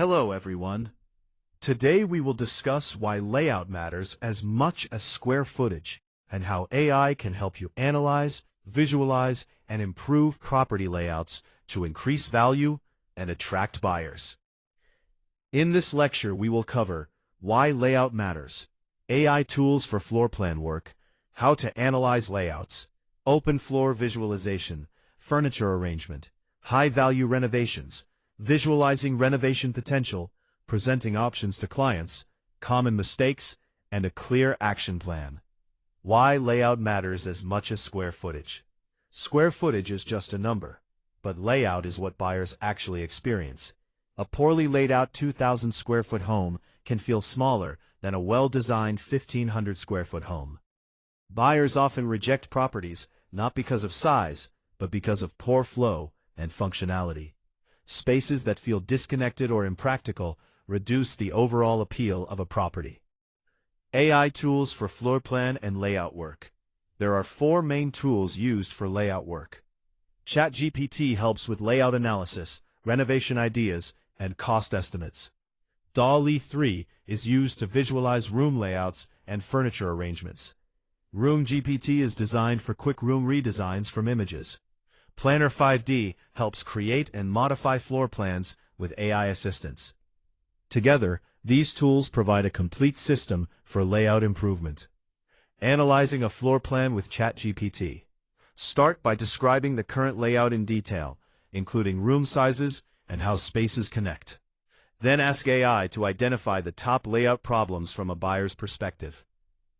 Hello everyone. Today we will discuss why layout matters as much as square footage and how AI can help you analyze, visualize, and improve property layouts to increase value and attract buyers. In this lecture we will cover why layout matters, AI tools for floor plan work, how to analyze layouts, open floor visualization, furniture arrangement, high-value renovations, visualizing renovation potential, presenting options to clients, common mistakes, and a clear action plan. Why layout matters as much as square footage. Square footage is just a number, but layout is what buyers actually experience. A poorly laid out 2,000 square foot home can feel smaller than a well-designed 1,500 square foot home. Buyers often reject properties not because of size, but because of poor flow and functionality. Spaces that feel disconnected or impractical reduce the overall appeal of a property. AI tools for floor plan and layout work. There are 4 main tools used for layout work. ChatGPT helps with layout analysis, renovation ideas, and cost estimates. DALL-E 3 is used to visualize room layouts and furniture arrangements. Room GPT is designed for quick room redesigns from images. Planner 5D helps create and modify floor plans with AI assistance. Together, these tools provide a complete system for layout improvement. Analyzing a floor plan with ChatGPT. Start by describing the current layout in detail, including room sizes and how spaces connect. Then ask AI to identify the top layout problems from a buyer's perspective.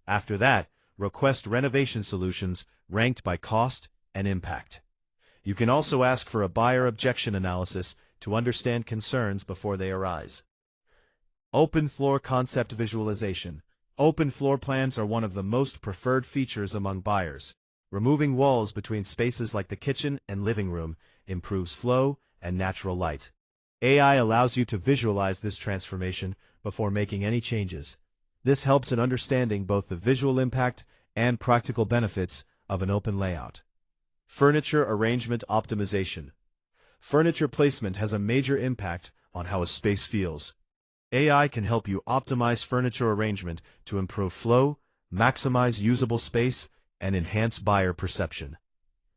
After that, request renovation solutions ranked by cost and impact. You can also ask for a buyer objection analysis to understand concerns before they arise. Open floor concept visualization. Open floor plans are one of the most preferred features among buyers. Removing walls between spaces like the kitchen and living room improves flow and natural light. AI allows you to visualize this transformation before making any changes. This helps in understanding both the visual impact and practical benefits of an open layout. Furniture arrangement optimization. Furniture placement has a major impact on how a space feels. AI can help you optimize furniture arrangement to improve flow, maximize usable space, and enhance buyer perception.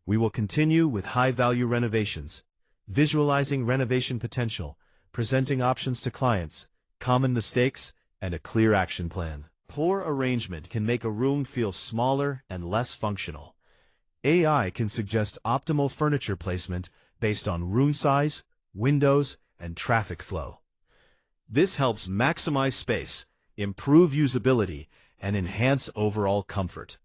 We will continue with high-value renovations, visualizing renovation potential, presenting options to clients, common mistakes, and a clear action plan. Poor arrangement can make a room feel smaller and less functional. AI can suggest optimal furniture placement based on room size, windows, and traffic flow. This helps maximize space, improve usability, and enhance overall comfort.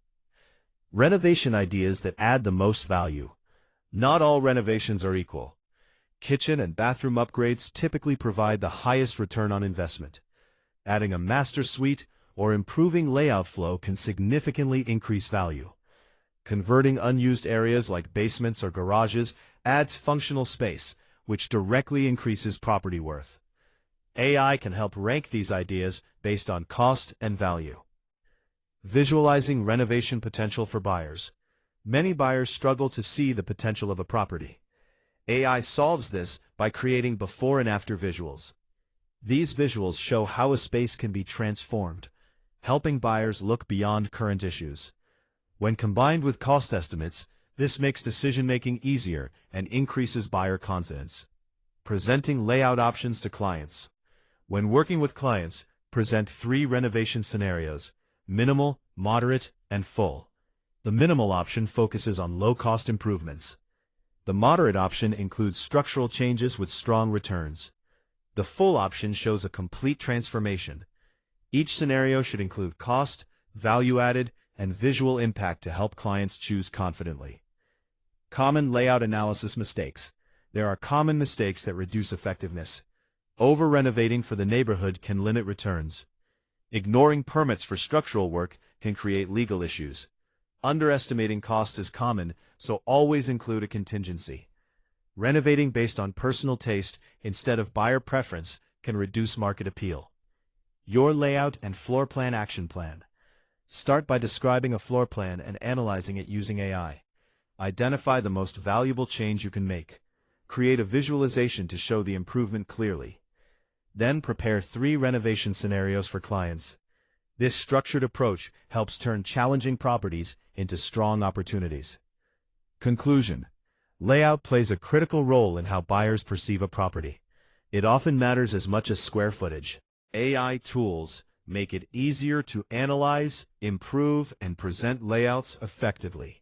Renovation ideas that add the most value. Not all renovations are equal. Kitchen and bathroom upgrades typically provide the highest return on investment. Adding a master suite or improving layout flow can significantly increase value. Converting unused areas like basements or garages adds functional space, which directly increases property worth. AI can help rank these ideas based on cost and value. Visualizing renovation potential for buyers. Many buyers struggle to see the potential of a property. AI solves this by creating before and after visuals. These visuals show how a space can be transformed, helping buyers look beyond current issues. When combined with cost estimates, this makes decision-making easier and increases buyer confidence. Presenting layout options to clients. When working with clients, present 3 renovation scenarios: minimal, moderate, and full. The minimal option focuses on low-cost improvements. The moderate option includes structural changes with strong returns. The full option shows a complete transformation. Each scenario should include cost, value added, and visual impact to help clients choose confidently. Common layout analysis mistakes. There are common mistakes that reduce effectiveness. Over-renovating for the neighborhood can limit returns. Ignoring permits for structural work can create legal issues. Underestimating cost is common, so always include a contingency. Renovating based on personal taste instead of buyer preference can reduce market appeal. Your layout and floor plan action plan. Start by describing a floor plan and analyzing it using AI. Identify the most valuable change you can make. Create a visualization to show the improvement clearly. Then prepare 3 renovation scenarios for clients. This structured approach helps turn challenging properties into strong opportunities. Conclusion: layout plays a critical role in how buyers perceive a property. It often matters as much as square footage. AI tools make it easier to analyze, improve, and present layouts effectively.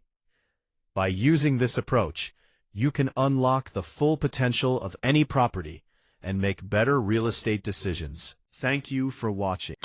By using this approach, you can unlock the full potential of any property and make better real estate decisions. Thank you for watching.